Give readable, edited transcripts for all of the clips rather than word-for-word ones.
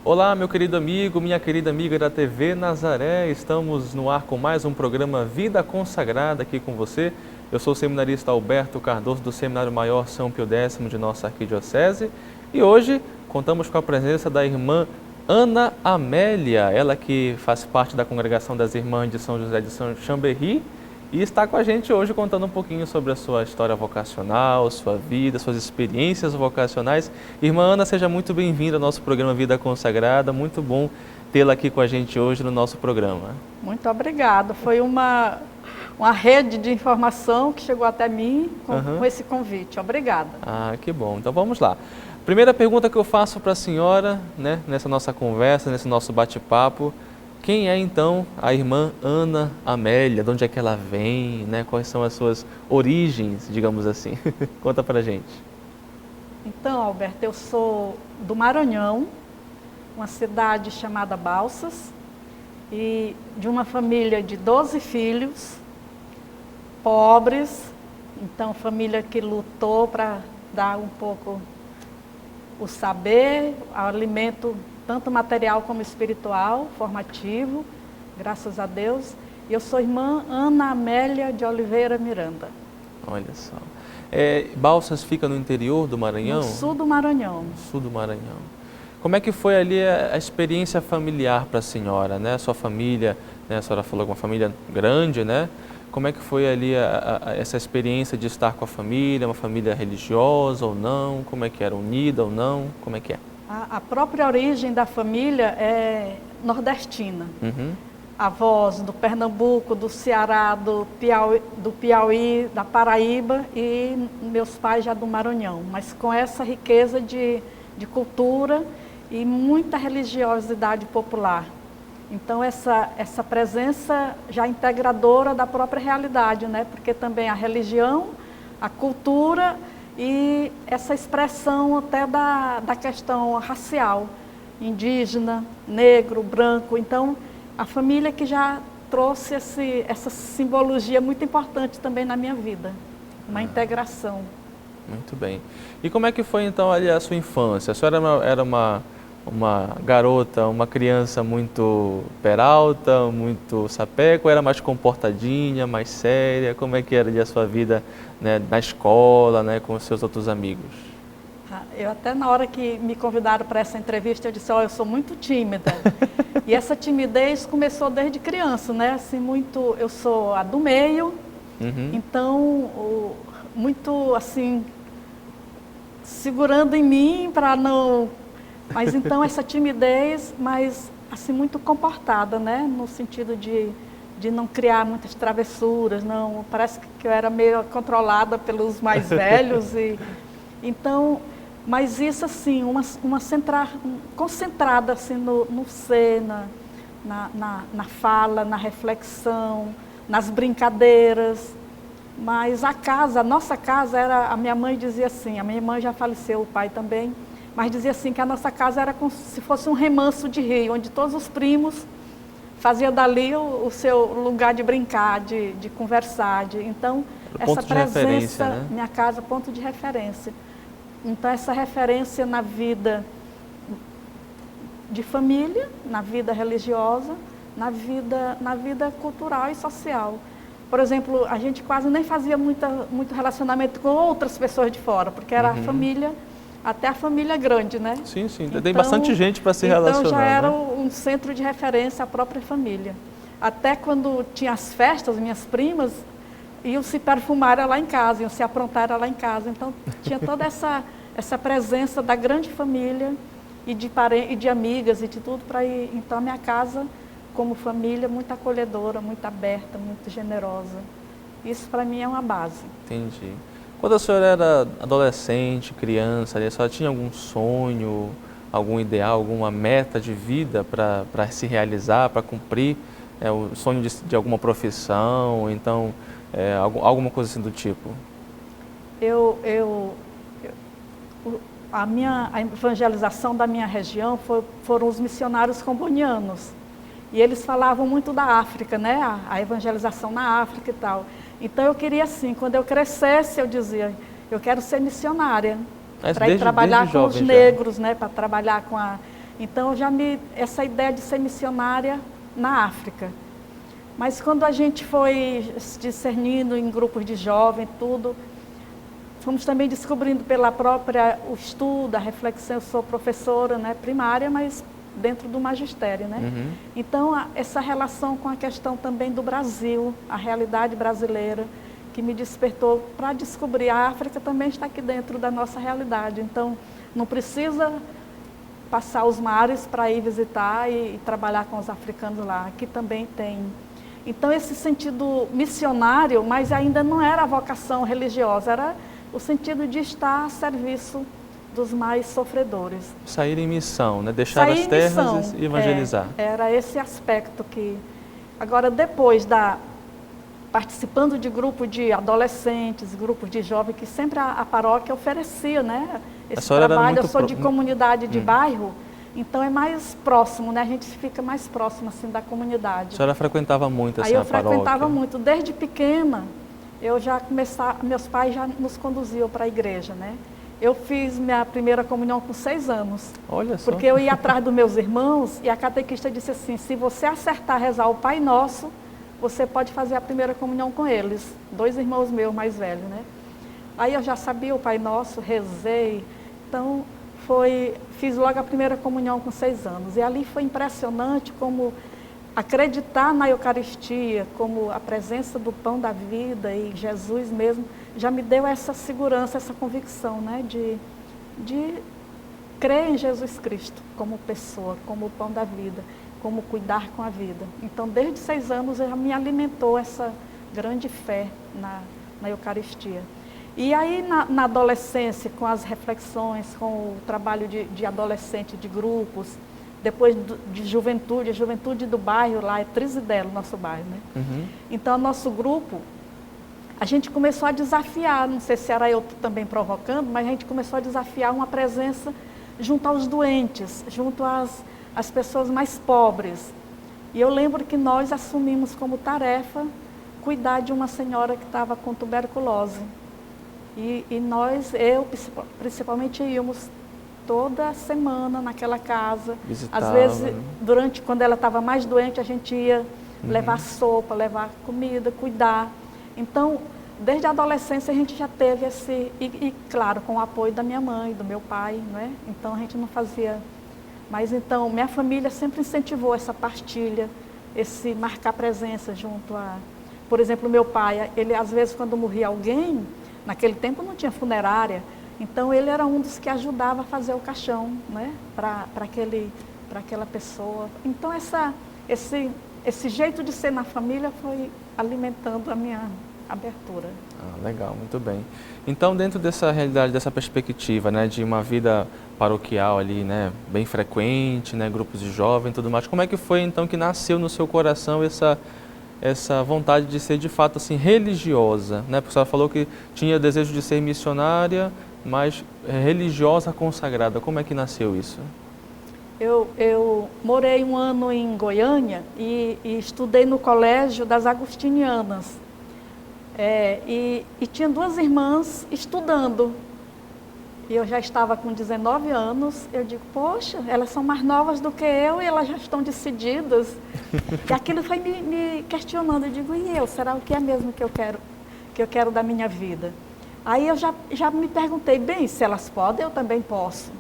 Olá, meu querido amigo, minha querida amiga da TV Nazaré. Estamos no ar com mais um programa Vida Consagrada aqui com você. Eu sou o seminarista Alberto Cardoso do Seminário Maior São Pio X de nossa arquidiocese. E hoje contamos com a presença da irmã Ana Amélia, ela que faz parte da congregação das Irmãs de São José de Chambéry e está com a gente hoje contando um pouquinho sobre a sua história vocacional, sua vida, suas experiências vocacionais. Irmã Ana, seja muito bem-vinda ao nosso programa Vida Consagrada. Muito bom tê-la aqui com a gente hoje no nosso programa. Muito obrigada. Foi uma rede de informação que chegou até mim com esse convite. Obrigada. Ah, que bom. Então vamos lá. Primeira pergunta que eu faço para a senhora, nessa nossa conversa, nesse nosso bate-papo. Quem é então a irmã Ana Amélia? De onde é que ela vem? Quais são as suas origens, digamos assim? Conta pra gente. Então, Alberto, eu sou do Maranhão, uma cidade chamada Balsas, e de uma família de 12 filhos, pobres, então família que lutou para dar um pouco o saber, o alimento tanto material como espiritual, formativo, graças a Deus. E eu sou irmã Ana Amélia de Oliveira Miranda. Olha só. Balsas fica no interior do Maranhão? No sul do Maranhão. No sul do Maranhão. Como é que foi ali a experiência familiar para a senhora, né? A sua família, a senhora falou que uma família grande, né? Como é que foi ali essa experiência de estar com a família, uma família religiosa ou não? Como é que era, unida ou não? Como é que é? A própria origem da família é nordestina. Avós do Pernambuco, do Ceará, do Piauí, da Paraíba e meus pais já do Maranhão. Mas com essa riqueza de cultura e muita religiosidade popular. Então essa presença já integradora da própria realidade, né? Porque também a religião, a cultura e essa expressão até da questão racial, indígena, negro, branco. Então, a família que já trouxe essa simbologia muito importante também na minha vida, uma integração. Muito bem. E como é que foi então ali a sua infância? A senhora era uma garota, uma criança muito peralta, muito sapeca, ou era mais comportadinha, mais séria? Como é que era ali a sua vida, na escola, com os seus outros amigos? Eu até na hora que me convidaram para essa entrevista, eu disse, eu sou muito tímida. E essa timidez começou desde criança, assim, eu sou a do meio, então, muito assim, segurando em mim para não... Mas então essa timidez, mas assim muito comportada, no sentido de não criar muitas travessuras, não, parece que eu era meio controlada pelos mais velhos então, mas isso assim, concentrada assim no ser, na fala, na reflexão, nas brincadeiras. Mas a nossa casa era, a minha mãe dizia assim, a minha mãe já faleceu, o pai também, mas dizia assim que a nossa casa era como se fosse um remanso de rio, onde todos os primos faziam dali o seu lugar de brincar, de conversar. Então, essa presença, minha casa, ponto de referência. Então, essa referência na vida de família, na vida religiosa, na vida cultural e social. Por exemplo, a gente quase nem fazia muito relacionamento com outras pessoas de fora, porque era a família... Até a família grande, Sim, então, tem bastante gente para se relacionar. Então já era um centro de referência à própria família. Até quando tinha as festas, minhas primas iam se perfumar lá em casa, iam se aprontar lá em casa. Então tinha toda essa presença da grande família e de amigas e de tudo para ir. Então a minha casa, como família, muito acolhedora, muito aberta, muito generosa. Isso para mim é uma base. Entendi. Quando a senhora era adolescente, criança, a senhora tinha algum sonho, algum ideal, alguma meta de vida para se realizar, para cumprir o sonho de alguma profissão, então alguma coisa assim do tipo? A evangelização da minha região foram os missionários combonianos. E eles falavam muito da África, a evangelização na África e tal. Então eu queria assim, quando eu crescesse, eu dizia, eu quero ser missionária, para ir trabalhar com os negros, para trabalhar com Então, essa ideia de ser missionária na África. Mas quando a gente foi se discernindo em grupos de jovens, tudo, fomos também descobrindo pela própria o estudo, a reflexão. Eu sou professora, né, primária, mas dentro do magistério, né? Uhum. Então, essa relação com a questão também do Brasil, a realidade brasileira, que me despertou para descobrir a África também está aqui dentro da nossa realidade. Então, não precisa passar os mares para ir visitar e trabalhar com os africanos lá. Aqui também tem. Então, esse sentido missionário, mas ainda não era a vocação religiosa, era o sentido de estar a serviço dos mais sofredores. Sair em missão, né? Deixar as terras e evangelizar. Era esse aspecto que... Agora, depois participando de grupos de adolescentes, grupos de jovens, que sempre a paróquia oferecia, né? Esse trabalho. Eu sou de comunidade de bairro, então é mais próximo, né? A gente fica mais próximo assim da comunidade. A senhora frequentava muito assim a paróquia? Aí eu frequentava muito, desde pequena. Eu já meus pais já nos conduziam para a igreja, né? Eu fiz minha primeira comunhão com 6 anos. Olha só. Porque eu ia atrás dos meus irmãos e a catequista disse assim, se você acertar a rezar o Pai Nosso, você pode fazer a primeira comunhão com eles. 2 irmãos meus mais velhos, né? Aí eu já sabia o Pai Nosso, rezei. Então, fiz logo a primeira comunhão com 6 anos. E ali foi impressionante como acreditar na Eucaristia, como a presença do pão da vida e Jesus mesmo, já me deu essa segurança, essa convicção, né? De crer em Jesus Cristo como pessoa, como o pão da vida, como cuidar com a vida. Então, desde 6 anos, já me alimentou essa grande fé na Eucaristia. E aí, na adolescência, com as reflexões, com o trabalho de adolescente, de grupos, depois de juventude, a juventude do bairro lá, é Trizidelo, nosso bairro, né? Uhum. Então, nosso grupo, a gente começou a desafiar, não sei se era eu também provocando, mas a gente começou a desafiar uma presença junto aos doentes, junto às pessoas mais pobres. E eu lembro que nós assumimos como tarefa cuidar de uma senhora que estava com tuberculose. E eu principalmente íamos toda semana naquela casa. Visitava, às vezes, né? Quando ela estava mais doente, a gente ia levar sopa, levar comida, cuidar. Então, desde a adolescência a gente já teve e claro, com o apoio da minha mãe, do meu pai, né? Então a gente não fazia. Mas então, minha família sempre incentivou essa partilha, esse marcar presença junto a... Por exemplo, meu pai, ele às vezes quando morria alguém, naquele tempo não tinha funerária, então ele era um dos que ajudava a fazer o caixão, né? Para aquela pessoa. Então esse jeito de ser na família foi alimentando a minha abertura. Ah, legal, muito bem. Então, dentro dessa realidade, dessa perspectiva, né, de uma vida paroquial ali, né, bem frequente, né, grupos de jovens e tudo mais, como é que foi então que nasceu no seu coração essa vontade de ser de fato assim religiosa, né? Porque a senhora falou que tinha desejo de ser missionária, mas religiosa consagrada. Como é que nasceu isso? Eu morei 1 ano em Goiânia e estudei no colégio das Agustinianas. E tinha 2 irmãs estudando. E eu já estava com 19 anos. Eu digo, poxa, elas são mais novas do que eu e elas já estão decididas. E aquilo foi me questionando. Eu digo, e eu? Será o que é mesmo que eu quero da minha vida? Aí eu já me perguntei, bem, se elas podem, eu também posso.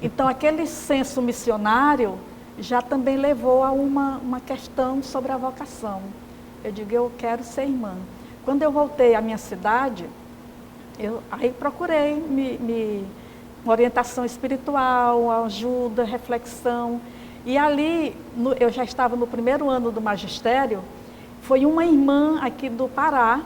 Então, aquele senso missionário já também levou a uma questão sobre a vocação. Eu digo, eu quero ser irmã. Quando eu voltei à minha cidade, aí procurei uma orientação espiritual, ajuda, reflexão. E ali, eu já estava no 1º ano do magistério, foi uma irmã aqui do Pará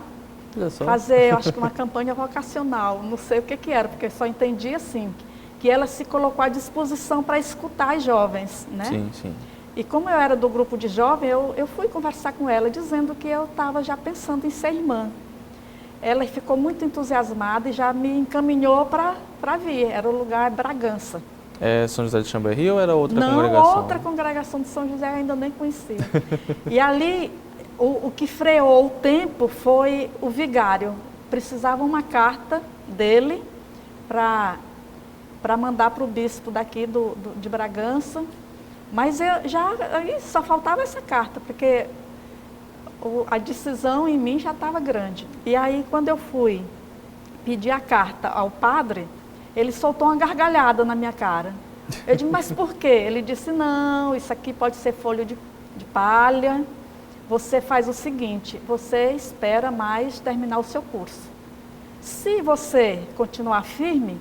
fazer, eu acho que uma campanha vocacional, não sei o que era, porque eu só entendi assim, que ela se colocou à disposição para escutar as jovens, né? Sim, sim. E como eu era do grupo de jovens, eu fui conversar com ela, dizendo que eu estava já pensando em ser irmã. Ela ficou muito entusiasmada e já me encaminhou para vir, era o lugar Bragança. É São José de Chambéry ou era outra congregação? Não, outra congregação de São José eu ainda nem conhecia. E ali, o que freou o tempo foi o vigário. Precisava uma carta dele para para mandar para o bispo daqui de Bragança. Mas aí só faltava essa carta, porque a decisão em mim já estava grande. E aí, quando eu fui pedir a carta ao padre, ele soltou uma gargalhada na minha cara. Eu disse, mas por quê? Ele disse, não, isso aqui pode ser folha de palha. Você faz o seguinte, você espera mais terminar o seu curso. Se você continuar firme,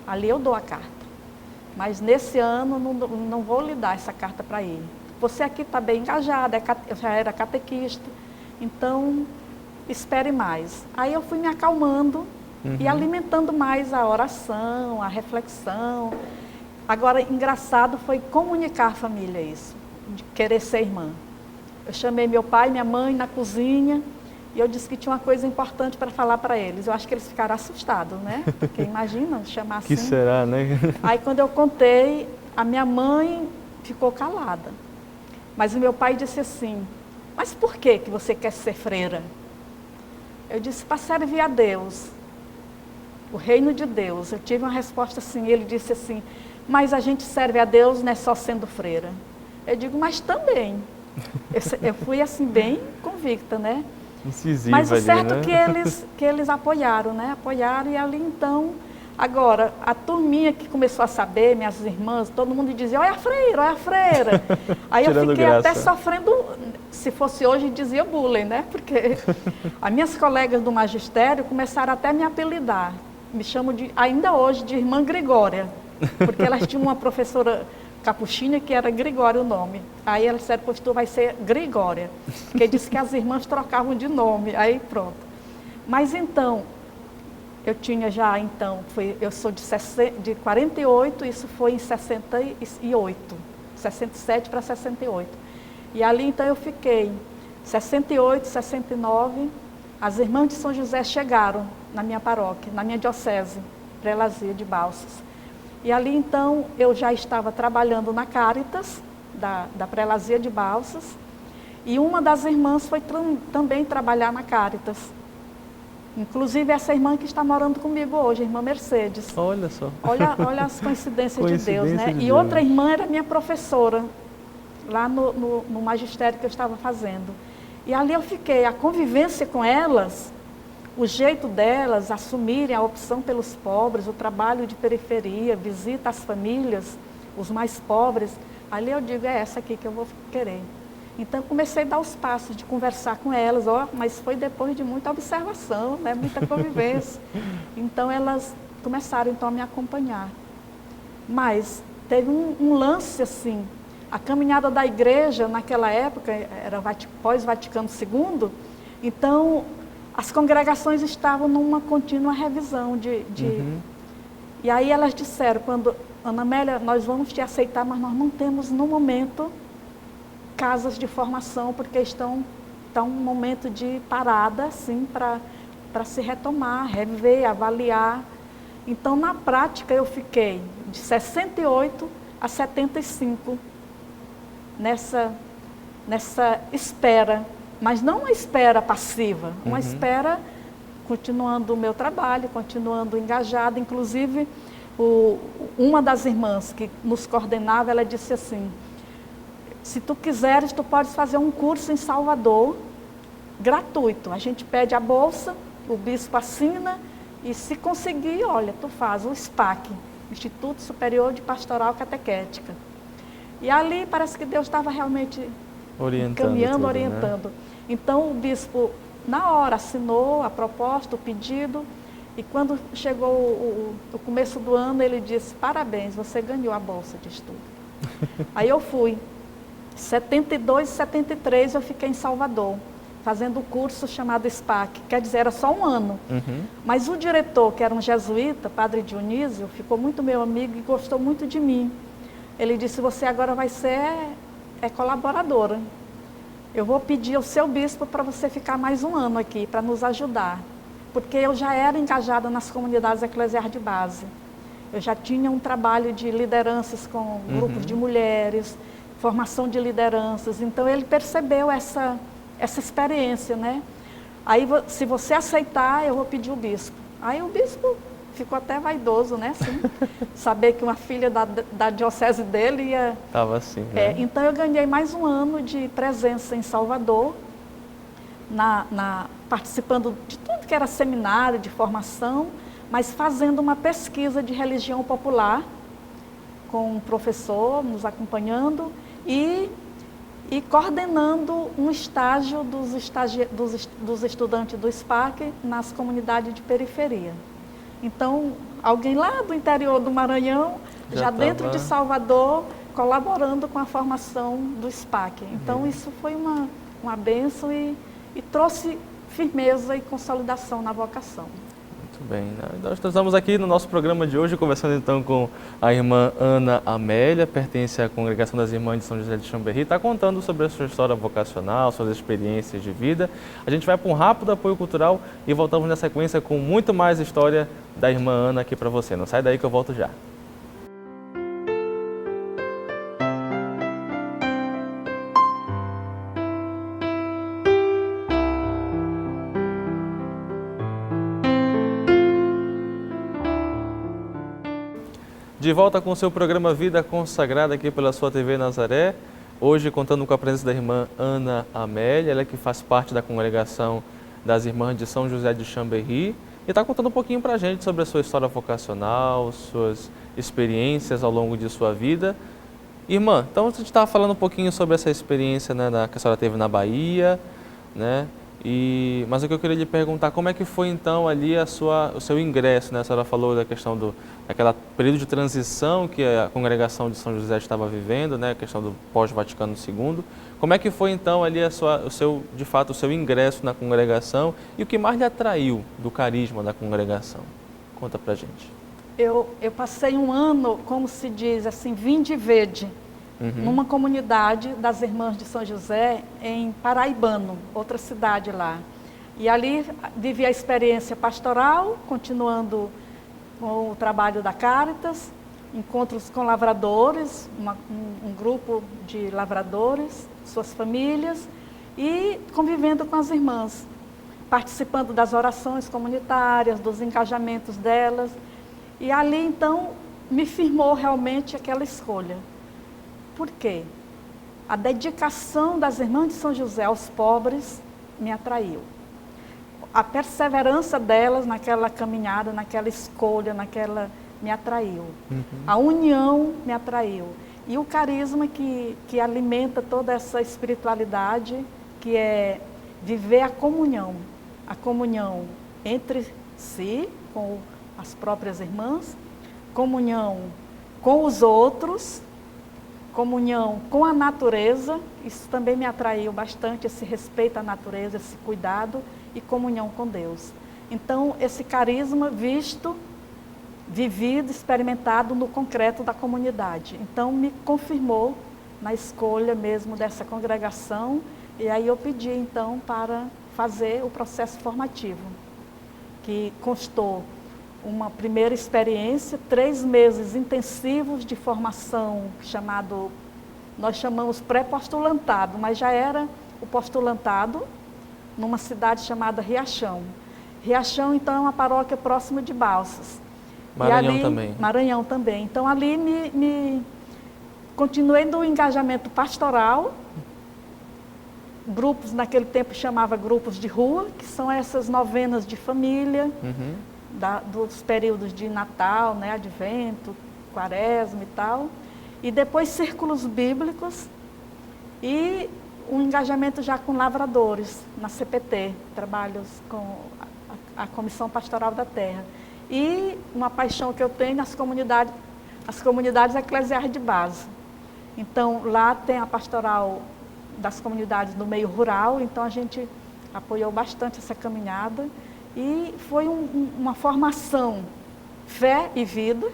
ali eu dou a carta. Mas nesse ano não vou lhe dar essa carta para ele. Você aqui está bem engajada, eu já era catequista, então espere mais. Aí eu fui me acalmando e alimentando mais a oração, a reflexão. Agora, engraçado foi comunicar à família isso, de querer ser irmã. Eu chamei meu pai e minha mãe na cozinha e eu disse que tinha uma coisa importante para falar para eles. Eu acho que eles ficaram assustados, né? Porque imagina chamar assim. Que será, né? Aí quando eu contei, a minha mãe ficou calada. Mas o meu pai disse assim, mas por que você quer ser freira? Eu disse, para servir a Deus, o reino de Deus. Eu tive uma resposta assim, ele disse assim, mas a gente serve a Deus não é só sendo freira. Eu digo, mas também. Eu fui assim bem convicta, né? Incisiva. Mas o certo ali, né? que eles apoiaram, né? Apoiaram e ali então, agora, a turminha que começou a saber, minhas irmãs, todo mundo dizia, olha a freira, olha a freira. Aí eu fiquei até sofrendo, se fosse hoje, dizia bullying, né? Porque as minhas colegas do magistério começaram até a me apelidar. Me chamam ainda hoje de irmã Gregória, porque elas tinham uma professora Capuchinha, que era Gregório o nome. Aí ela disseram, pois tu vai ser Gregória, porque disse que as irmãs trocavam de nome, aí pronto. Mas então, eu tinha já, então, eu sou de 48, isso foi em 68, 67 para 68. E ali então eu fiquei, 68, 69, as irmãs de São José chegaram na minha paróquia, na minha diocese, Prelazia de Balsas. E ali, então, eu já estava trabalhando na Caritas, da Prelazia de Balsas, e uma das irmãs foi também trabalhar na Caritas. Inclusive, essa irmã que está morando comigo hoje, a irmã Mercedes. Olha só. Olha as coincidências de Deus, né? E outra irmã era minha professora, lá no magistério que eu estava fazendo. E ali eu fiquei, a convivência com elas, o jeito delas assumirem a opção pelos pobres, o trabalho de periferia, visita às famílias, os mais pobres, ali eu digo, é essa aqui que eu vou querer. Então comecei a dar os passos de conversar com elas, mas foi depois de muita observação, né, muita convivência. Então elas começaram então a me acompanhar. Mas teve um lance assim, a caminhada da igreja naquela época, era pós-Vaticano II, então as congregações estavam numa contínua revisão E aí elas disseram, Ana Amélia, nós vamos te aceitar, mas nós não temos no momento casas de formação, porque estão um momento de parada, assim, para se retomar, rever, avaliar. Então, na prática, eu fiquei de 68 a 75 nessa espera. Mas não uma espera passiva, uma espera continuando o meu trabalho, continuando engajada. Inclusive, uma das irmãs que nos coordenava, ela disse assim, se tu quiseres, tu podes fazer um curso em Salvador, gratuito. A gente pede a bolsa, o bispo assina, e se conseguir, olha, tu faz o SPAC, Instituto Superior de Pastoral Catequética. E ali parece que Deus estava realmente orientando. Né? Então o bispo, na hora, assinou a proposta, o pedido, e quando chegou o começo do ano, ele disse, parabéns, você ganhou a bolsa de estudo. Aí eu fui. 72 e 73 eu fiquei em Salvador, fazendo o curso chamado SPAC, quer dizer, era só um ano. Mas o diretor, que era um jesuíta, padre Dionísio, ficou muito meu amigo e gostou muito de mim. Ele disse, você agora vai ser colaboradora. Eu vou pedir ao seu bispo para você ficar mais um ano aqui, para nos ajudar. Porque eu já era engajada nas comunidades eclesiais de base. Eu já tinha um trabalho de lideranças com grupos de mulheres, formação de lideranças. Então, ele percebeu essa experiência, né? Aí, se você aceitar, eu vou pedir o bispo. Aí, o bispo ficou até vaidoso, né? Assim, saber que uma filha da diocese dele ia... Estava assim, né? Então eu ganhei mais um ano de presença em Salvador, participando de tudo que era seminário, de formação, mas fazendo uma pesquisa de religião popular, com um professor nos acompanhando e coordenando um estágio dos estudantes do SPAC nas comunidades de periferia. Então, alguém lá do interior do Maranhão, já dentro de Salvador, colaborando com a formação do SPAC. Então, isso foi uma bênção e trouxe firmeza e consolidação na vocação. Muito bem. Nós estamos aqui no nosso programa de hoje conversando então com a irmã Ana Amélia, pertence à Congregação das Irmãs de São José de Chambéry, está contando sobre a sua história vocacional, suas experiências de vida. A gente vai para um rápido apoio cultural e voltamos na sequência com muito mais história da irmã Ana aqui para você. Não sai daí que eu volto já. De volta com o seu programa Vida Consagrada aqui pela sua TV Nazaré, hoje contando com a presença da irmã Ana Amélia, ela que faz parte da congregação das Irmãs de São José de Chambéry e está contando um pouquinho para a gente sobre a sua história vocacional, suas experiências ao longo de sua vida. Irmã, então a gente estava falando um pouquinho sobre essa experiência, né, que a senhora teve na Bahia, né? Mas o que eu queria lhe perguntar, como é que foi então ali o seu ingresso, né? A senhora falou da questão daquela período de transição que a congregação de São José estava vivendo, né? A questão do pós-Vaticano II. Como é que foi então ali de fato, o seu ingresso na congregação e o que mais lhe atraiu do carisma da congregação? Conta pra gente. Eu passei um ano, como se diz assim, vinde e vede, numa comunidade das Irmãs de São José, em Paraibano, outra cidade lá. E ali vivi a experiência pastoral, continuando com o trabalho da Caritas, encontros com lavradores, um grupo de lavradores, suas famílias, e convivendo com as irmãs, participando das orações comunitárias, dos engajamentos delas. E ali, então, me firmou realmente aquela escolha. Por quê? A dedicação das Irmãs de São José aos pobres me atraiu. A perseverança delas naquela caminhada, naquela escolha, me atraiu. A união me atraiu. E o carisma que alimenta toda essa espiritualidade, que é viver a comunhão entre si, com as próprias irmãs, comunhão com os outros, comunhão com a natureza, isso também me atraiu bastante, esse respeito à natureza, esse cuidado e comunhão com Deus. Então, esse carisma vivido, experimentado no concreto da comunidade. Então, me confirmou na escolha mesmo dessa congregação e aí eu pedi, então, para fazer o processo formativo, que constou uma primeira experiência, 3 meses intensivos de formação, nós chamamos pré-postulantado, mas já era o postulantado numa cidade chamada Riachão. Riachão, então, é uma paróquia próxima de Balsas. Maranhão também. Maranhão também. Então, ali me continuei no engajamento pastoral, grupos, naquele tempo chamava grupos de rua, que são essas novenas de família, dos períodos de Natal, né, Advento, Quaresma e tal, e depois círculos bíblicos e um engajamento já com lavradores na CPT, trabalhos com a Comissão Pastoral da Terra. E uma paixão que eu tenho nas comunidades, as comunidades eclesiais de base. Então, lá tem a pastoral das comunidades do meio rural, então a gente apoiou bastante essa caminhada. E foi uma formação, fé e vida,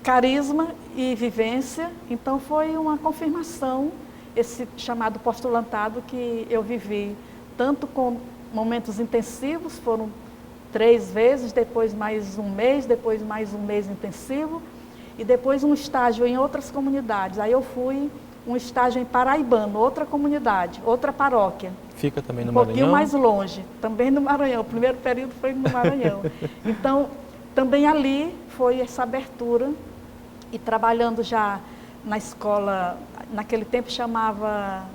carisma e vivência. Então foi uma confirmação, esse chamado postulantado que eu vivi, tanto com momentos intensivos, foram 3 vezes, depois mais um mês, depois mais um mês intensivo, e depois um estágio em outras comunidades. Aí eu fui um estágio em Paraibano, outra comunidade, outra paróquia. Fica também no Maranhão? Um pouquinho mais longe, também no Maranhão. O primeiro período foi no Maranhão. Então, também ali foi essa abertura, e trabalhando já na escola, naquele tempo chamava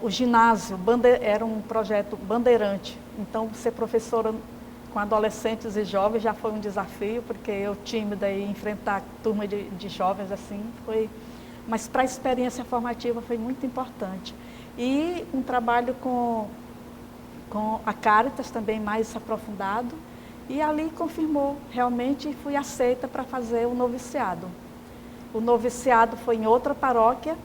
o ginásio, era um projeto bandeirante. Então, ser professora com adolescentes e jovens já foi um desafio, porque eu tímida e enfrentar turma de jovens assim, mas para a experiência formativa foi muito importante. E um trabalho com a Caritas também mais aprofundado, e ali confirmou realmente, e fui aceita para fazer o noviciado. O noviciado foi em outra paróquia,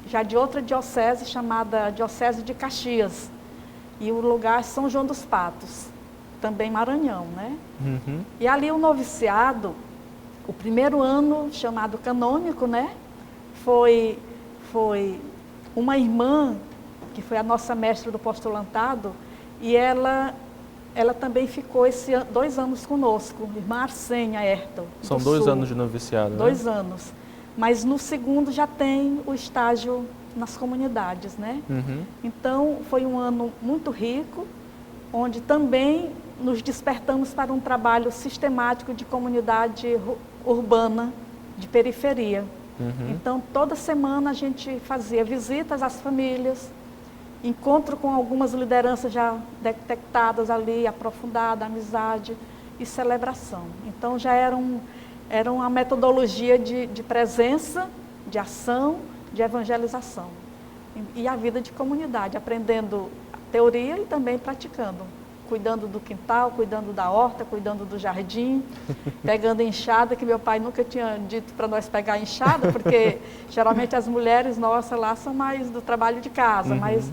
já de outra diocese, chamada Diocese de Caxias, e o lugar é São João dos Patos, também Maranhão, né? Uhum. E ali o noviciado, o primeiro ano chamado canônico, né? Foi uma irmã, que foi a nossa mestra do postulantado, e ela também ficou 2 anos conosco, irmã Arsênia Hertel. São 2 anos de noviciado, né? 2 anos. Mas no segundo já tem o estágio nas comunidades, né? Uhum. Então, foi um ano muito rico, onde também nos despertamos para um trabalho sistemático de comunidade urbana, de periferia. Uhum. Então, toda semana a gente fazia visitas às famílias, encontro com algumas lideranças já detectadas ali, aprofundada, amizade e celebração. Então, já era uma metodologia de presença, de ação, de evangelização. E a vida de comunidade, aprendendo teoria e também praticando. Cuidando do quintal, cuidando da horta, cuidando do jardim, pegando enxada, que meu pai nunca tinha dito para nós pegar enxada, porque geralmente as mulheres nossas lá são mais do trabalho de casa, mas...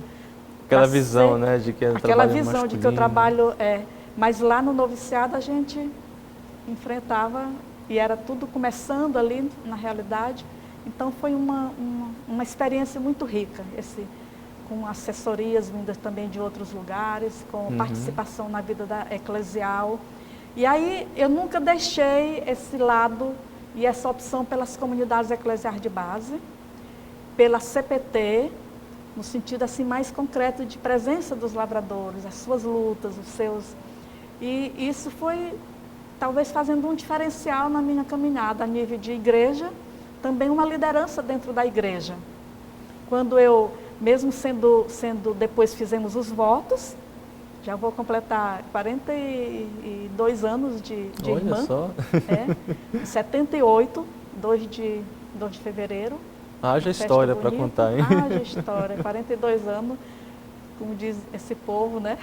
Aquela visão, né, de que é aquela trabalho visão de que o trabalho mas lá no noviciado a gente enfrentava, e era tudo começando ali na realidade. Então foi uma experiência muito rica, com assessorias vindas também de outros lugares, com participação na vida eclesial. E aí eu nunca deixei esse lado e essa opção pelas comunidades eclesiais de base, pela CPT, no sentido assim mais concreto de presença dos lavradores, as suas lutas, os seus... E isso foi talvez fazendo um diferencial na minha caminhada a nível de igreja, também uma liderança dentro da igreja. Quando eu, mesmo sendo depois fizemos os votos, já vou completar 42 anos de irmã. Olha só. Em 78, 2 de fevereiro. Haja história para contar, hein? Haja história, 42 anos, como diz esse povo, né?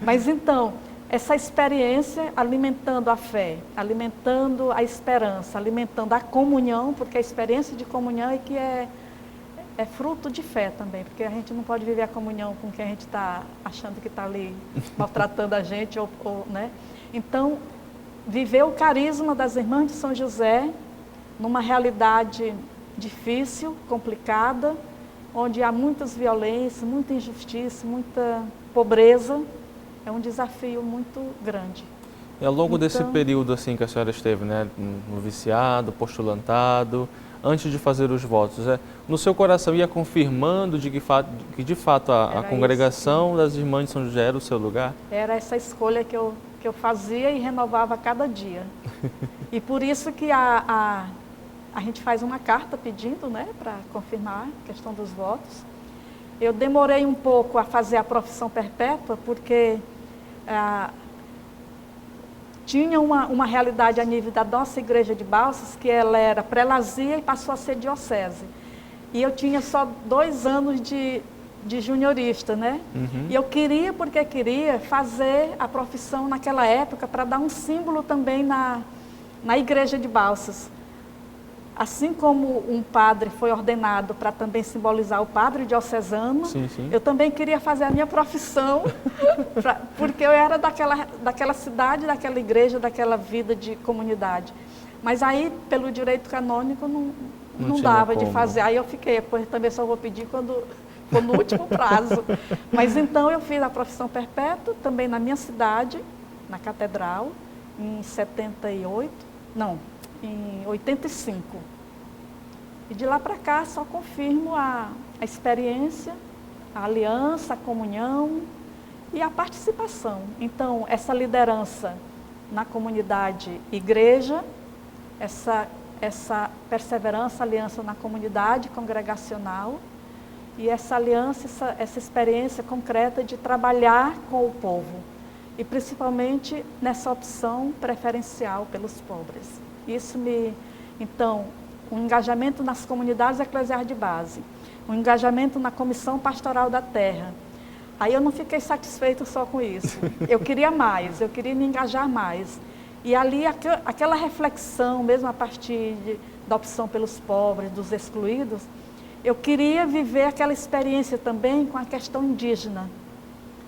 Mas então, essa experiência alimentando a fé, alimentando a esperança, alimentando a comunhão, porque a experiência de comunhão é que é fruto de fé também, porque a gente não pode viver a comunhão com quem a gente está achando que está ali maltratando a gente, né? Então, viver o carisma das Irmãs de São José numa realidade difícil, complicada, onde há muitas violências, muita injustiça, muita pobreza, é um desafio muito grande. E ao longo desse período assim que a senhora esteve, né, no viciado, postulantado, antes de fazer os votos, no seu coração ia confirmando que de fato a congregação das Irmãs de São José era o seu lugar? Era essa escolha que eu fazia e renovava a cada dia. E por isso que a gente faz uma carta pedindo, né, para confirmar a questão dos votos. Eu demorei um pouco a fazer a profissão perpétua, porque tinha uma realidade a nível da nossa igreja de Balsas, que ela era prelazia e passou a ser diocese. E eu tinha só 2 anos de juniorista, né? E eu queria fazer a profissão naquela época para dar um símbolo também na igreja de Balsas. Assim como um padre foi ordenado para também simbolizar o padre diocesano, eu também queria fazer a minha profissão, porque eu era daquela cidade, daquela igreja, daquela vida de comunidade. Mas aí, pelo direito canônico, não dava de fazer. Aí eu fiquei, depois também só vou pedir quando for no último prazo. Mas então eu fiz a profissão perpétua, também na minha cidade, na Catedral, em 85. E de lá para cá só confirmo a experiência, a aliança, a comunhão e a participação. Então, essa liderança na comunidade igreja, essa perseverança, aliança na comunidade congregacional e essa aliança, essa experiência concreta de trabalhar com o povo e principalmente nessa opção preferencial pelos pobres. Então, um engajamento nas comunidades eclesiais de base, um engajamento na Comissão Pastoral da Terra. Aí eu não fiquei satisfeita só com isso, eu queria mais, eu queria me engajar mais. E ali aquela reflexão, mesmo a partir da opção pelos pobres, dos excluídos, eu queria viver aquela experiência também com a questão indígena.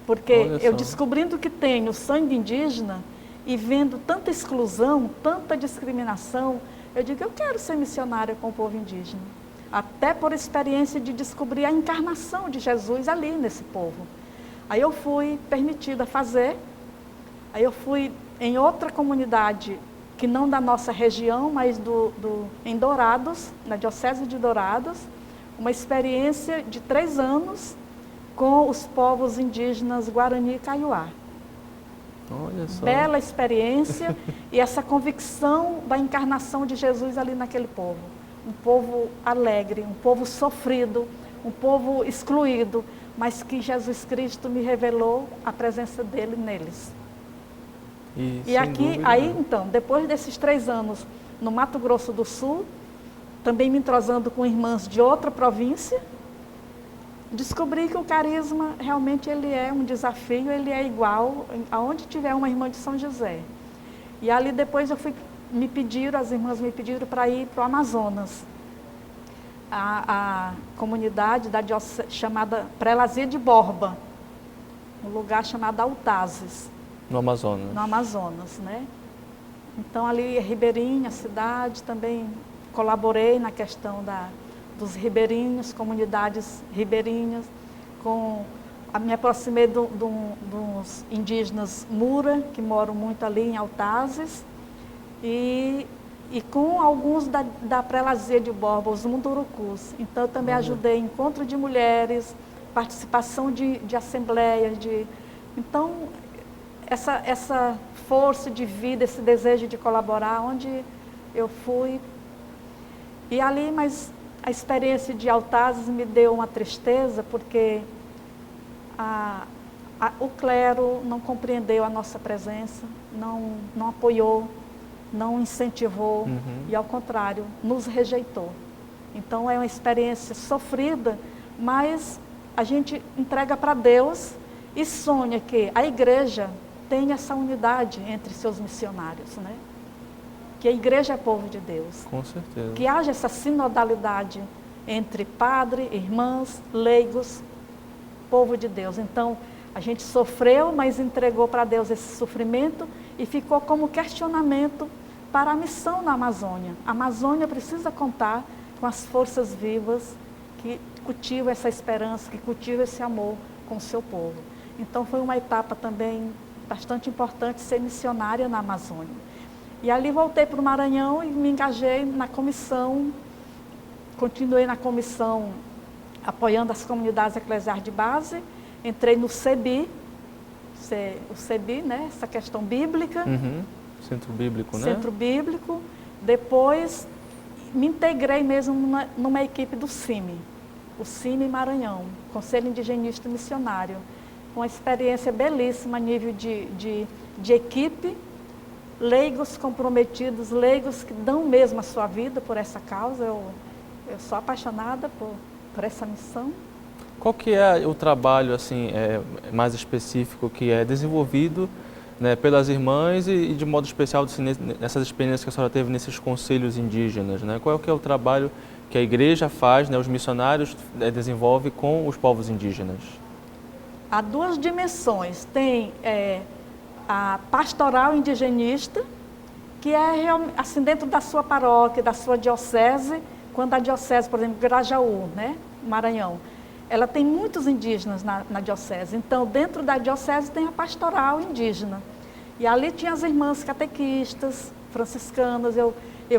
Porque eu descobrindo que tenho sangue indígena e vendo tanta exclusão, tanta discriminação, eu digo, eu quero ser missionária com o povo indígena. Até por experiência de descobrir a encarnação de Jesus ali nesse povo. Aí eu fui permitida fazer, aí eu fui em outra comunidade, que não da nossa região, mas em Dourados, na Diocese de Dourados, uma experiência de 3 anos com os povos indígenas Guarani e Kaiowá. Olha só. Bela experiência e essa convicção da encarnação de Jesus ali naquele povo. Um povo alegre, um povo sofrido, um povo excluído, mas que Jesus Cristo me revelou a presença dele neles. E aqui, então, depois desses 3 anos no Mato Grosso do Sul, também me entrosando com irmãs de outra província, descobri que o carisma realmente ele é um desafio, ele é igual aonde tiver uma irmã de São José. E ali depois as irmãs me pediram para ir para o Amazonas. A comunidade da diocese chamada Prelazia de Borba, um lugar chamado Altazes. No Amazonas. No Amazonas, né? Então ali Ribeirinha, a cidade, também colaborei na questão dos ribeirinhos, comunidades ribeirinhas, me aproximei dos indígenas Mura, que moram muito ali em Altazes, e com alguns da Prelazia de Borba, os Mundurucus. Então eu também ajudei encontro de mulheres, participação de assembleias, então essa força de vida, esse desejo de colaborar, onde eu fui. E ali, mas a experiência de Altazes me deu uma tristeza, porque o clero não compreendeu a nossa presença, não apoiou, não incentivou, e ao contrário, nos rejeitou. Então é uma experiência sofrida, mas a gente entrega para Deus e sonha que a igreja tenha essa unidade entre seus missionários, né? Que a igreja é povo de Deus. Com certeza. Que haja essa sinodalidade entre padre, irmãs, leigos, povo de Deus. Então, a gente sofreu, mas entregou para Deus esse sofrimento e ficou como questionamento para a missão na Amazônia. A Amazônia precisa contar com as forças vivas que cultivam essa esperança, que cultivam esse amor com o seu povo. Então, foi uma etapa também bastante importante ser missionária na Amazônia. E ali voltei para o Maranhão e me engajei na comissão, continuei na comissão apoiando as comunidades eclesiais de base, entrei no CEBI, o CEBI, né, essa questão bíblica. Centro Bíblico, né? Centro Bíblico. Depois me integrei mesmo numa equipe do CIMI, o CIMI Maranhão, Conselho Indigenista Missionário, com uma experiência belíssima a nível de equipe, leigos comprometidos, leigos que dão mesmo a sua vida por essa causa. Eu sou apaixonada por essa missão. Qual que é o trabalho assim, mais específico que é desenvolvido, né, pelas irmãs e de modo especial nessas experiências que a senhora teve nesses conselhos indígenas, né? Qual que é o trabalho que a igreja faz, né, os missionários desenvolvem com os povos indígenas? Há 2 dimensões. Tem a pastoral indigenista, que é assim, dentro da sua paróquia, da sua diocese, quando a diocese, por exemplo, Grajaú, né, Maranhão, ela tem muitos indígenas na diocese. Então, dentro da diocese tem a pastoral indígena. E ali tinha as irmãs catequistas, franciscanas. Eu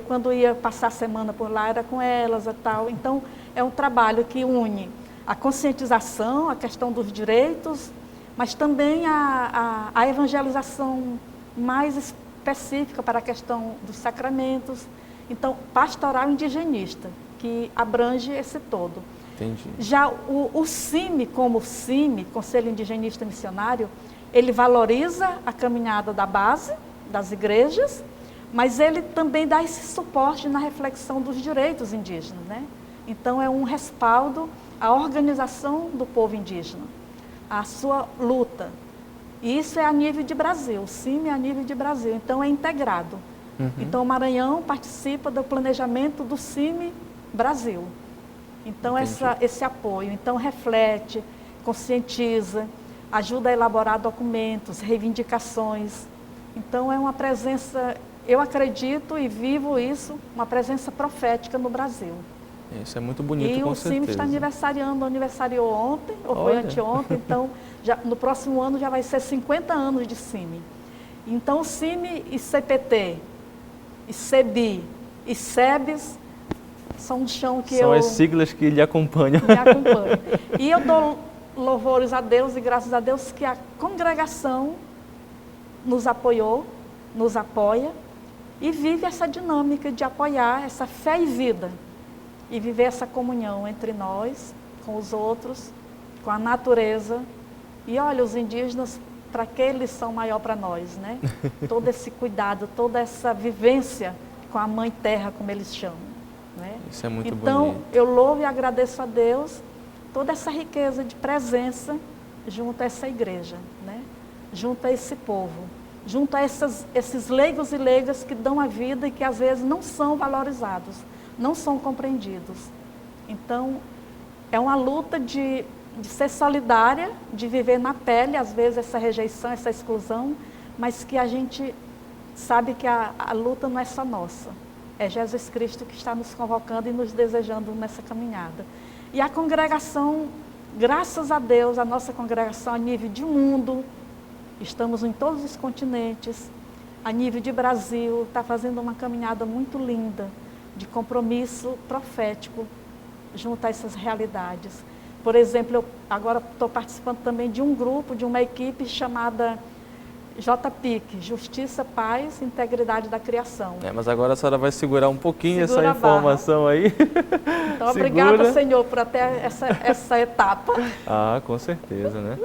quando ia passar a semana por lá, era com elas e tal. Então, é um trabalho que une a conscientização, a questão dos direitos, mas também a evangelização mais específica para a questão dos sacramentos. Então, pastoral indigenista, que abrange esse todo. Entendi. Já o CIMI, como CIMI, Conselho Indigenista Missionário, ele valoriza a caminhada da base, das igrejas, mas ele também dá esse suporte na reflexão dos direitos indígenas, né? Então, é um respaldo à organização do povo indígena, à sua luta. E isso é a nível de Brasil, o CIMI é a nível de Brasil, então é integrado. Então, o Maranhão participa do planejamento do CIMI Brasil. Então, esse apoio, então reflete, conscientiza, ajuda a elaborar documentos, reivindicações. Então, é uma presença, eu acredito e vivo isso, uma presença profética no Brasil. Isso é muito bonito, com certeza. E o CIMI está aniversariou ontem, ou foi anteontem, então no próximo ano já vai ser 50 anos de CIMI. Então, o CIMI e CPT, e CEBI e SEBS são um chão que são as siglas que lhe acompanham. Me acompanham. E eu dou louvores a Deus e graças a Deus que a congregação nos apoiou, nos apoia e vive essa dinâmica de apoiar essa fé e vida e viver essa comunhão entre nós, com os outros, com a natureza. E olha, os indígenas, para que eles são maior para nós, né? Todo esse cuidado, toda essa vivência com a Mãe Terra, como eles chamam. Né? Isso é muito bonito. Então, eu louvo e agradeço a Deus toda essa riqueza de presença junto a essa igreja, né? Junto a esse povo, junto a esses leigos e leigas que dão a vida e que às vezes não são valorizados, não são compreendidos. Então, é uma luta de ser solidária, de viver na pele, às vezes, essa rejeição, essa exclusão, mas que a gente sabe que a luta não é só nossa. É Jesus Cristo que está nos convocando e nos desejando nessa caminhada. E a congregação, graças a Deus, a nossa congregação a nível de mundo, estamos em todos os continentes, a nível de Brasil, está fazendo uma caminhada muito linda, de compromisso profético junto a essas realidades. Por exemplo, eu agora estou participando também de um grupo, de uma equipe chamada JPIC, Justiça, Paz, Integridade da Criação. Mas agora a senhora vai segurar um pouquinho essa informação aí. Então, obrigada, Senhor, por até essa etapa. Com certeza, né?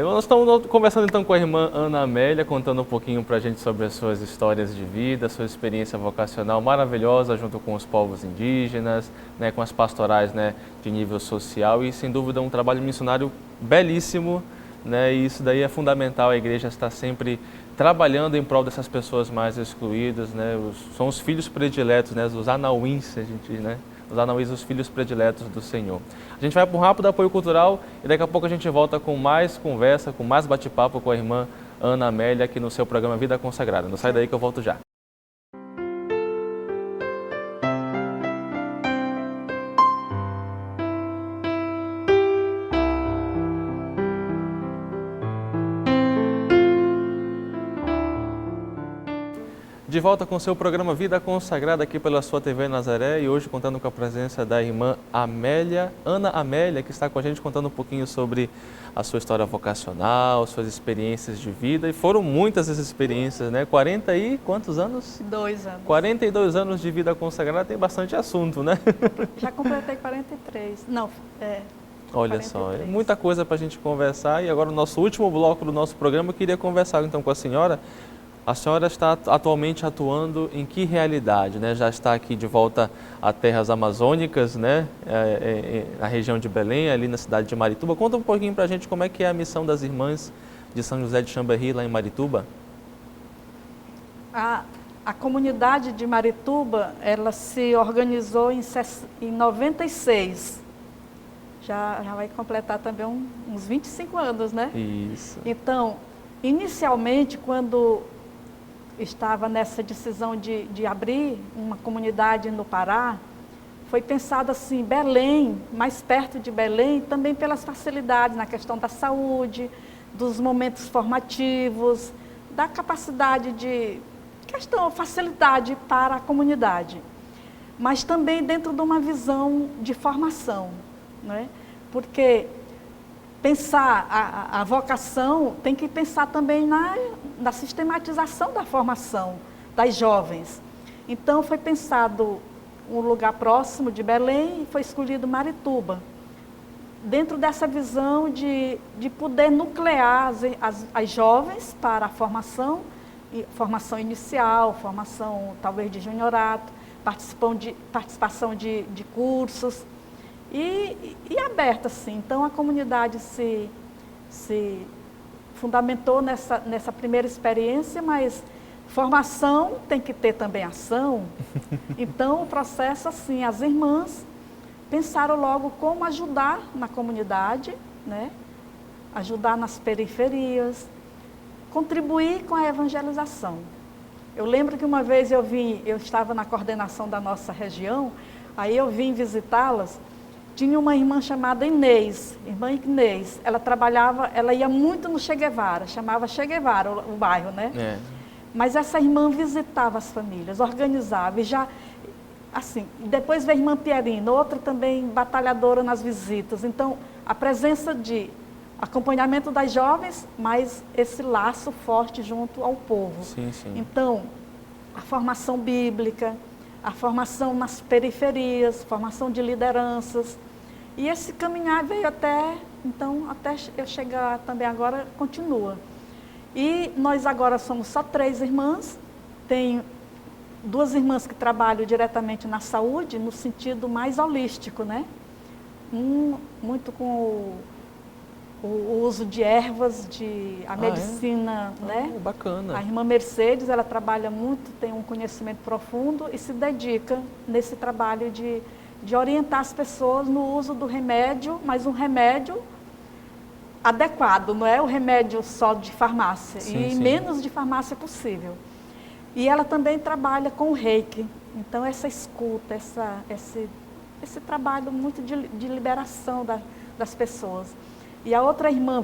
Nós estamos conversando então com a irmã Ana Amélia, contando um pouquinho para a gente sobre as suas histórias de vida, sua experiência vocacional maravilhosa junto com os povos indígenas, né, com as pastorais, né, de nível social e, sem dúvida, um trabalho missionário belíssimo, né, e isso daí é fundamental, a igreja está sempre trabalhando em prol dessas pessoas mais excluídas, né, são os filhos prediletos, né, os anauins, a gente, né, os anauís, os filhos prediletos do Senhor. A gente vai para um rápido apoio cultural e daqui a pouco a gente volta com mais conversa, com mais bate-papo com a irmã Ana Amélia aqui no seu programa Vida Consagrada. Não sai daí que eu volto já. De volta com o seu programa Vida Consagrada aqui pela sua TV Nazaré e hoje contando com a presença da irmã Amélia, Ana Amélia, que está com a gente contando um pouquinho sobre a sua história vocacional, suas experiências de vida e foram muitas essas experiências, né? 40 e quantos anos? 2 anos. 42 anos de vida consagrada, tem bastante assunto, né? Já completei 43. Não, Olha 43. Só, é muita coisa para a gente conversar e agora o nosso último bloco do nosso programa eu queria conversar então com a senhora. A senhora está atualmente atuando em que realidade, né? Já está aqui de volta a terras amazônicas, né? Na região de Belém, ali na cidade de Marituba. Conta um pouquinho para a gente como é que é a missão das irmãs de São José de Xamberri, lá em Marituba. A comunidade de Marituba, ela se organizou em 96. Já vai completar também uns 25 anos, né? Isso. Então, inicialmente, quando estava nessa decisão de abrir uma comunidade no Pará, foi pensado assim, Belém, mais perto de Belém, também pelas facilidades na questão da saúde, dos momentos formativos, da capacidade facilidade para a comunidade, mas também dentro de uma visão de formação, né? Porque pensar a vocação, tem que pensar também na sistematização da formação das jovens. Então, foi pensado um lugar próximo de Belém e foi escolhido Marituba, dentro dessa visão de poder nuclear as jovens para a formação inicial, formação talvez de juniorato, participação de cursos e aberta, sim. Então, a comunidade se fundamentou nessa primeira experiência, mas formação tem que ter também ação. Então, o processo, assim, as irmãs pensaram logo como ajudar na comunidade, né? Ajudar nas periferias, contribuir com a evangelização. Eu lembro que uma vez eu estava na coordenação da nossa região, aí eu vim visitá-las, tinha uma irmã chamada Inês, irmã Inês, ela ia muito no Che Guevara, chamava Che Guevara o bairro, né? É. Mas essa irmã visitava as famílias, organizava e já, assim, depois veio a irmã Pierina, outra também batalhadora nas visitas. Então, a presença de acompanhamento das jovens, mas esse laço forte junto ao povo. Sim, sim. Então, a formação bíblica, a formação nas periferias, formação de lideranças. E esse caminhar veio até eu chegar também agora, continua. E nós agora somos só 3 irmãs, tem 2 irmãs que trabalham diretamente na saúde, no sentido mais holístico, né? Muito com o uso de ervas, a medicina, né? Bacana. A irmã Mercedes, ela trabalha muito, tem um conhecimento profundo e se dedica nesse trabalho de orientar as pessoas no uso do remédio, mas um remédio adequado, não é o remédio só de farmácia, sim. Menos de farmácia possível. E ela também trabalha com o reiki, então essa escuta, esse trabalho muito de liberação das pessoas. E a outra irmã,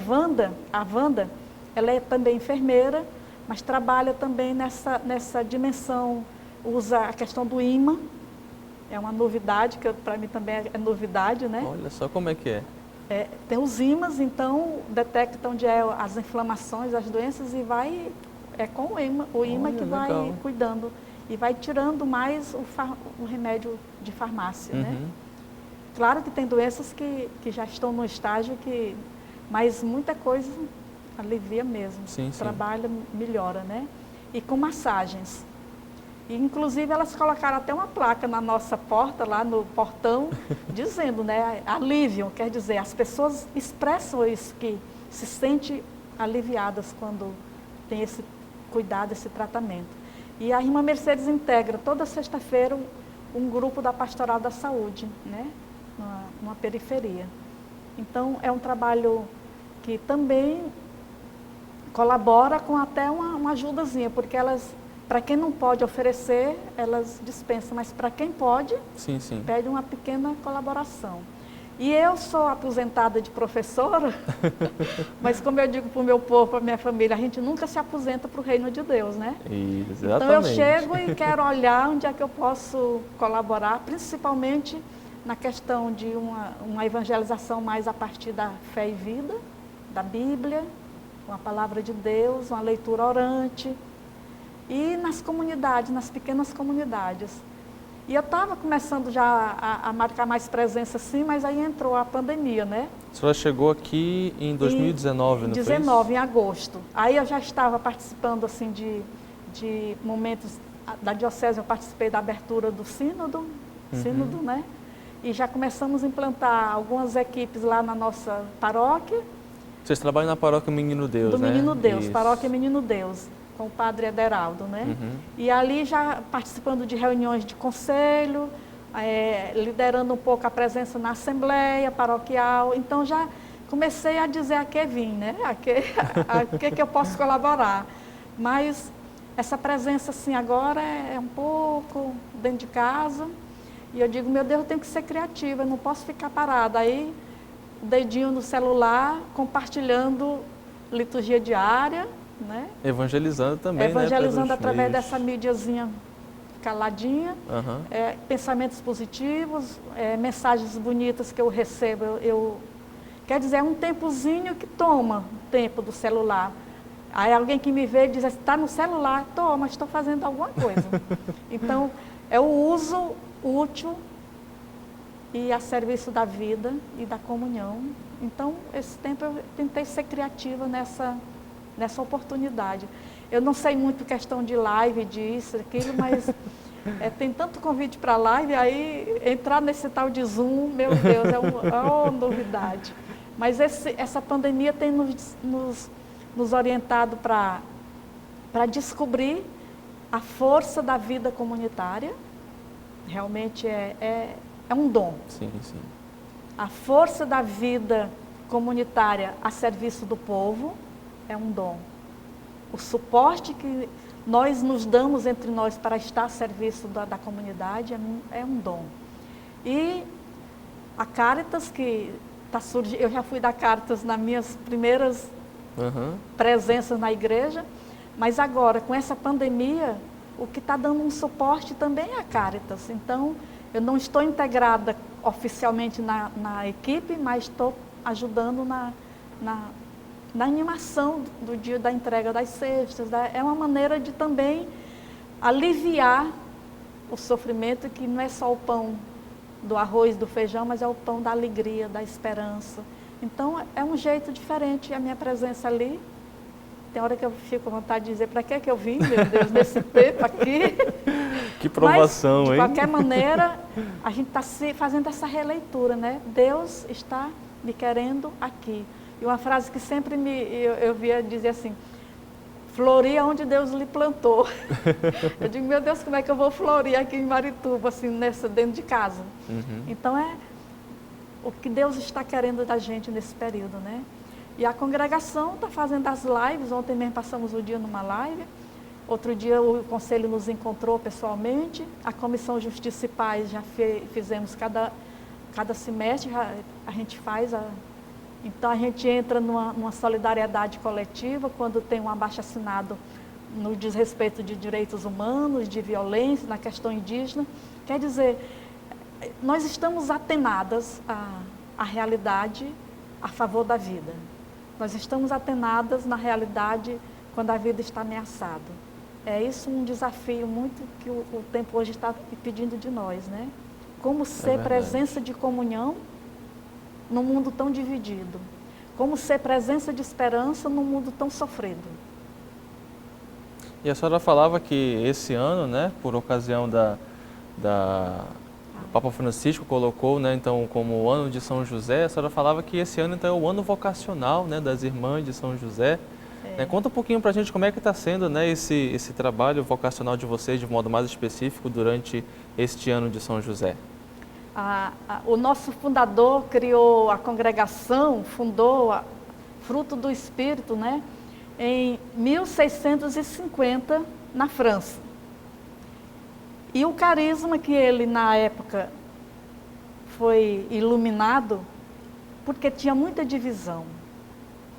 a Wanda, ela é também enfermeira, mas trabalha também nessa dimensão, usa a questão do ímã, é uma novidade, que para mim também é novidade, né? Olha só como é que é. Tem os ímãs, então detecta onde é as inflamações, as doenças e é com o ímã que vai legal. Cuidando e vai tirando mais o remédio de farmácia, né? Claro que tem doenças que já estão no estágio mas muita coisa alivia mesmo, trabalha, melhora, né? E com massagens. E, inclusive, elas colocaram até uma placa na nossa porta, lá no portão, dizendo, né, aliviam, quer dizer, as pessoas expressam isso, que se sentem aliviadas quando tem esse cuidado, esse tratamento. E a irmã Mercedes integra toda sexta-feira um grupo da Pastoral da Saúde, né, numa periferia. Então, é um trabalho que também colabora com até uma ajudazinha, porque elas... Para quem não pode oferecer, elas dispensam, mas para quem pode, pede uma pequena colaboração. E eu sou aposentada de professora, mas como eu digo para o meu povo, para a minha família, a gente nunca se aposenta para o reino de Deus, né? Exatamente. Então eu chego e quero olhar onde é que eu posso colaborar, principalmente na questão de uma evangelização mais a partir da fé e vida, da Bíblia, uma palavra de Deus, uma leitura orante. E nas comunidades, nas pequenas comunidades. E eu estava começando já a marcar mais presença, sim, mas aí entrou a pandemia, né? A senhora chegou aqui em 2019, não foi isso? 2019, em agosto. Aí eu já estava participando, assim, de momentos da diocese, eu participei da abertura do sínodo, né? E já começamos a implantar algumas equipes lá na nossa paróquia. Vocês trabalham na paróquia Menino Deus, né? Do Menino Deus, isso. Paróquia Menino Deus, com o padre Ederaldo, né? E ali já participando de reuniões de conselho, liderando um pouco a presença na assembleia paroquial. Então já comecei a dizer a que vim, né? A que eu posso colaborar. Mas essa presença assim agora é um pouco dentro de casa. E eu digo, meu Deus, eu tenho que ser criativa, eu não posso ficar parada. Aí, o dedinho no celular, compartilhando liturgia diária, né? Evangelizando também, Evangelizando, né, através dessa mídiazinha caladinha, pensamentos positivos, mensagens bonitas que eu recebo, eu Quer dizer, é um tempozinho que toma o tempo do celular. Aí alguém que me vê e diz, está no celular? Estou, mas estou fazendo alguma coisa. Então, é o uso útil e a serviço da vida e da comunhão. Então, esse tempo eu tentei ser criativa nessa oportunidade. Eu não sei muito questão de live, disso, aquilo, mas tem tanto convite para live, aí entrar nesse tal de Zoom, meu Deus, é uma novidade. Mas essa pandemia tem nos orientado para descobrir a força da vida comunitária. Realmente é um dom. Sim, sim. A força da vida comunitária a serviço do povo é um dom. O suporte que nós nos damos entre nós para estar a serviço da comunidade é um dom. E a Caritas, que está surgindo, eu já fui da Caritas nas minhas primeiras presenças na igreja, mas agora, com essa pandemia, o que está dando um suporte também é a Caritas. Então, eu não estou integrada oficialmente na equipe, mas estou ajudando na animação do dia da entrega das cestas. É uma maneira de também aliviar o sofrimento, que não é só o pão do arroz, do feijão, mas é o pão da alegria, da esperança. Então, é um jeito diferente a minha presença ali. Tem hora que eu fico com vontade de dizer, para que eu vim, meu Deus, nesse tempo aqui? Que provação, mas, hein? De qualquer maneira, a gente está fazendo essa releitura, né? Deus está me querendo aqui. E uma frase que sempre eu via dizer assim, florir onde Deus lhe plantou. Eu digo, meu Deus, como é que eu vou florir aqui em Marituba, assim, dentro de casa? Então, é o que Deus está querendo da gente nesse período, né? E a congregação está fazendo as lives. Ontem mesmo passamos o dia numa live. Outro dia o conselho nos encontrou pessoalmente. A Comissão Justiça e Paz já fizemos cada semestre, a gente faz. Então a gente entra numa solidariedade coletiva quando tem um abaixo-assinado no desrespeito de direitos humanos, de violência, na questão indígena. Quer dizer, nós estamos atenadas à realidade a favor da vida. Nós estamos atenadas na realidade quando a vida está ameaçada. É isso um desafio muito que o tempo hoje está pedindo de nós, né? Como ser presença de comunhão num mundo tão dividido. Como ser presença de esperança num mundo tão sofrido. E a senhora falava que esse ano, né, por ocasião o Papa Francisco colocou, né, então, como o ano de São José, a senhora falava que esse ano então, é o ano vocacional, né, das Irmãs de São José. Né, conta um pouquinho para a gente como é que está sendo, né, esse trabalho vocacional de vocês, de modo mais específico, durante este ano de São José. O nosso fundador criou a congregação, fundou Fruto do Espírito, né, em 1650, na França. E o carisma que ele, na época, foi iluminado, porque tinha muita divisão,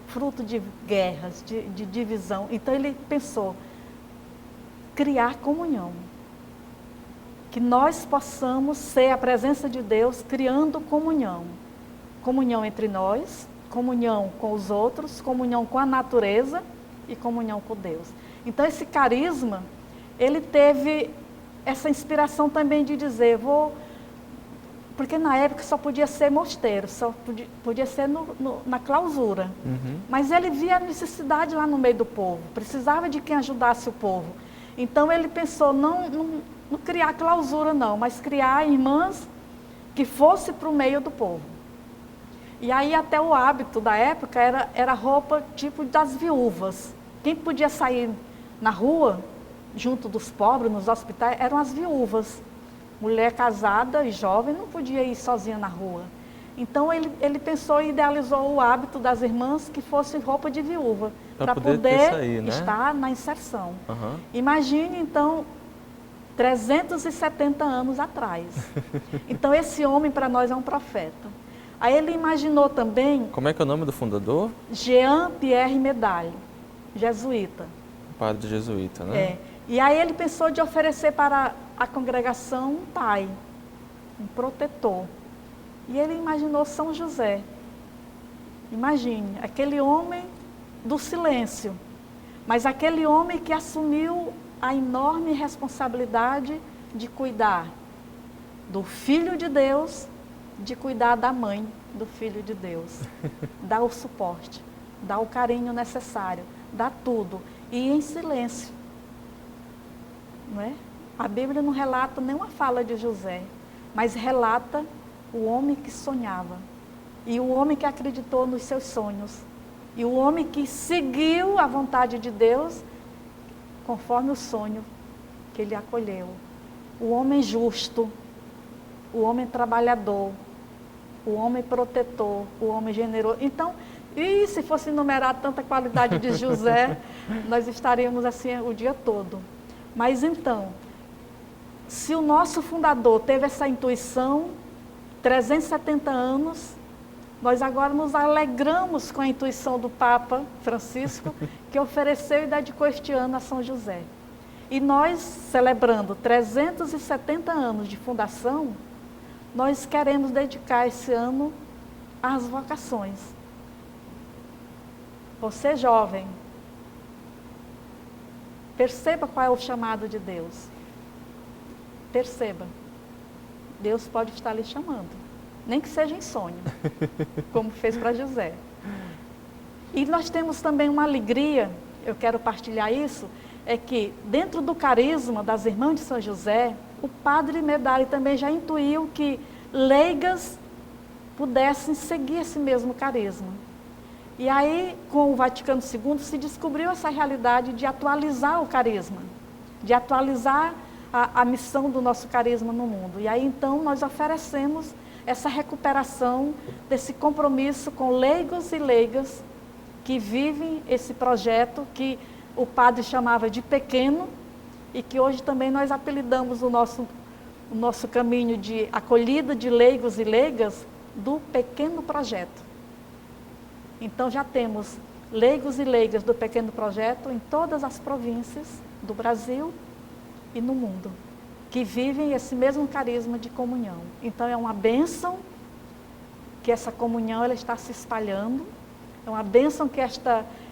fruto de guerras, de divisão. Então ele pensou, criar comunhão. Que nós possamos ser a presença de Deus criando comunhão. Comunhão entre nós, comunhão com os outros, comunhão com a natureza e comunhão com Deus. Então esse carisma, ele teve essa inspiração também de dizer, porque na época só podia ser mosteiro, só podia ser na clausura. Mas ele via a necessidade lá no meio do povo, precisava de quem ajudasse o povo. Então ele pensou, não criar clausura não, mas criar irmãs que fosse para o meio do povo. E aí até o hábito da época era roupa tipo das viúvas. Quem podia sair na rua, junto dos pobres, nos hospitais, eram as viúvas. Mulher casada e jovem não podia ir sozinha na rua. Então ele pensou e idealizou o hábito das irmãs que fosse roupa de viúva, para poder sair, né? Estar na inserção. Imagine então 370 anos atrás. Então esse homem para nós é um profeta. Aí ele imaginou também... Como é que é o nome do fundador? Jean-Pierre Medalhe, jesuíta. Padre jesuíta, né? E aí ele pensou de oferecer para a congregação um pai, um protetor. E ele imaginou São José. Imagine, aquele homem do silêncio, mas aquele homem que assumiu a enorme responsabilidade de cuidar do Filho de Deus, de cuidar da mãe do Filho de Deus, dar o suporte, dar o carinho necessário, dar tudo, e em silêncio. Não é? A Bíblia não relata nenhuma fala de José, mas relata o homem que sonhava, e o homem que acreditou nos seus sonhos, e o homem que seguiu a vontade de Deus, conforme o sonho que ele acolheu. O homem justo, o homem trabalhador, o homem protetor, o homem generoso. Então, e se fosse enumerar tanta qualidade de José, nós estaríamos assim o dia todo. Mas então, se o nosso fundador teve essa intuição, 370 anos, nós agora nos alegramos com a intuição do Papa Francisco, que ofereceu e dedicou este ano a São José. E nós, celebrando 370 anos de fundação, nós queremos dedicar esse ano às vocações. Você, jovem, perceba qual é o chamado de Deus. Perceba. Deus pode estar lhe chamando, nem que seja em sonho, como fez para José. E nós temos também uma alegria, eu quero partilhar isso, é que dentro do carisma das Irmãs de São José, o padre Medari também já intuiu que leigas pudessem seguir esse mesmo carisma. E aí, com o Vaticano II, se descobriu essa realidade de atualizar o carisma, de atualizar a missão do nosso carisma no mundo. E aí, então, nós oferecemos essa recuperação desse compromisso com leigos e leigas que vivem esse projeto que o padre chamava de pequeno e que hoje também nós apelidamos o nosso caminho de acolhida de leigos e leigas do pequeno projeto. Então já temos leigos e leigas do pequeno projeto em todas as províncias do Brasil e no mundo, que vivem esse mesmo carisma de comunhão. Então é uma bênção que essa comunhão ela está se espalhando, é uma bênção que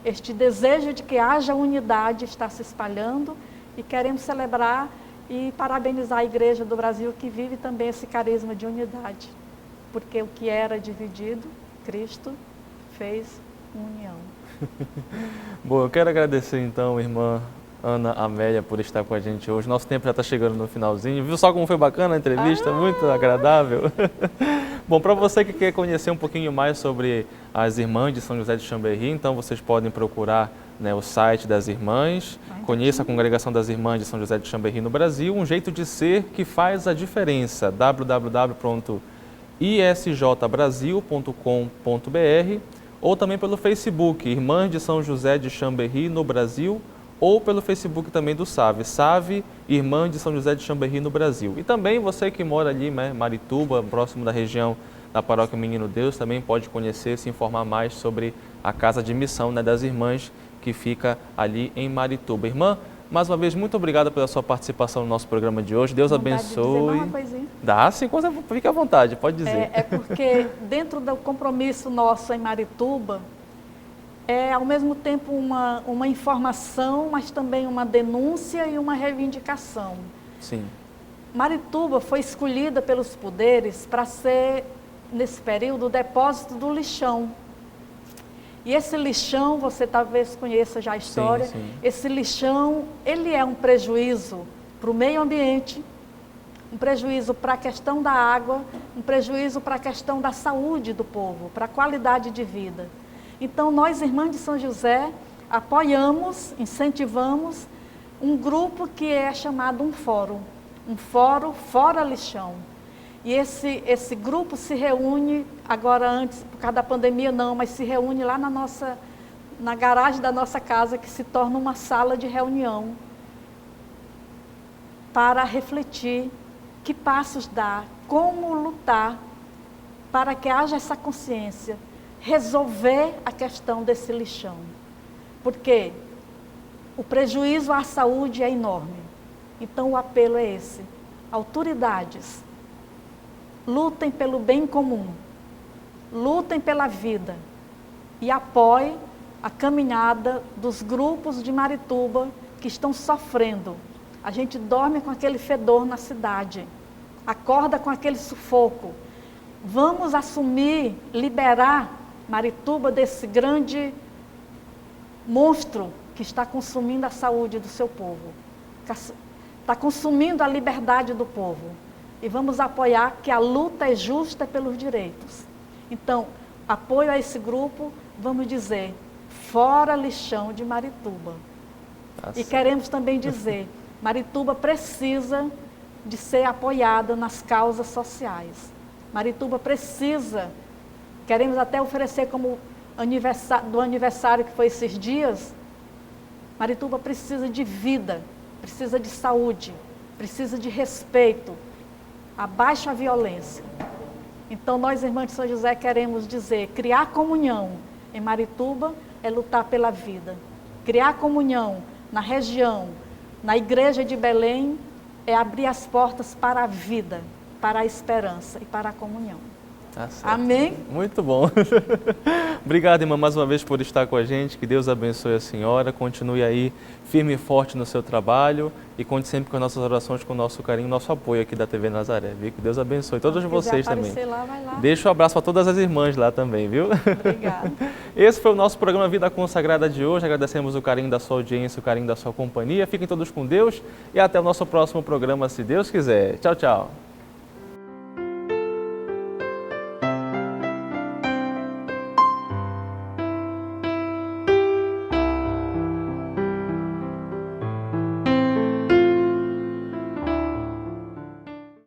este desejo de que haja unidade está se espalhando e queremos celebrar e parabenizar a Igreja do Brasil que vive também esse carisma de unidade, porque o que era dividido, Cristo fez união. Bom, eu quero agradecer então, irmã Ana Amélia, por estar com a gente hoje. Nosso tempo já está chegando no finalzinho. Viu só como foi bacana a entrevista? Muito agradável. Bom, para você que quer conhecer um pouquinho mais sobre as Irmãs de São José de Chambéry, então vocês podem procurar, né, o site das Irmãs, conheça a Congregação das Irmãs de São José de Chambéry no Brasil, um jeito de ser que faz a diferença, www.isjbrasil.com.br, ou também pelo Facebook, Irmãs de São José de Chambéry no Brasil, ou pelo Facebook também do SAVE, Irmã de São José de Chambéry no Brasil. E também você que mora ali, né, Marituba, próximo da região da Paróquia Menino Deus, também pode conhecer, se informar mais sobre a Casa de Missão, né, das Irmãs, que fica ali em Marituba. Irmã, mais uma vez, muito obrigada pela sua participação no nosso programa de hoje. Deus abençoe. Uma coisinha? Dá, sim, fique à vontade, pode dizer. É porque dentro do compromisso nosso em Marituba, é ao mesmo tempo uma informação, mas também uma denúncia e uma reivindicação. Sim. Marituba foi escolhida pelos poderes para ser, nesse período, o depósito do lixão. E esse lixão, você talvez conheça já a história, sim. Esse lixão, ele é um prejuízo para o meio ambiente, um prejuízo para a questão da água, um prejuízo para a questão da saúde do povo, para a qualidade de vida. Então, nós, Irmãs de São José, apoiamos, incentivamos um grupo que é chamado um fórum Fora Lixão. E esse grupo se reúne, agora antes, por causa da pandemia não, mas se reúne lá na garagem da nossa casa, que se torna uma sala de reunião, para refletir que passos dar, como lutar, para que haja essa consciência, resolver a questão desse lixão. Porque o prejuízo à saúde é enorme. Então o apelo é esse. Autoridades, lutem pelo bem comum, lutem pela vida, e apoie a caminhada dos grupos de Marituba que estão sofrendo. A gente dorme com aquele fedor na cidade, acorda com aquele sufoco. Vamos assumir, liberar Marituba desse grande monstro que está consumindo a saúde do seu povo, está consumindo a liberdade do povo. E vamos apoiar que a luta é justa pelos direitos. Então, apoio a esse grupo, vamos dizer, fora lixão de Marituba. E queremos também dizer, Marituba precisa de ser apoiada nas causas sociais. Marituba precisa, queremos até oferecer como do aniversário que foi esses dias, Marituba precisa de vida, precisa de saúde, precisa de respeito, abaixa a violência. Então nós, irmãs de São José, queremos dizer, criar comunhão em Marituba é lutar pela vida. Criar comunhão na região, na igreja de Belém, é abrir as portas para a vida, para a esperança e para a comunhão. Tá certo. Amém? Muito bom. Obrigado, irmã, mais uma vez por estar com a gente. Que Deus abençoe a senhora. Continue aí firme e forte no seu trabalho e conte sempre com as nossas orações, com o nosso carinho, nosso apoio aqui da TV Nazaré. Viu? Que Deus abençoe todos vocês também. Lá, vai lá. Deixa um abraço para todas as irmãs lá também, viu? Obrigada. Esse foi o nosso programa Vida Consagrada de hoje. Agradecemos o carinho da sua audiência, o carinho da sua companhia. Fiquem todos com Deus e até o nosso próximo programa, se Deus quiser. Tchau, tchau.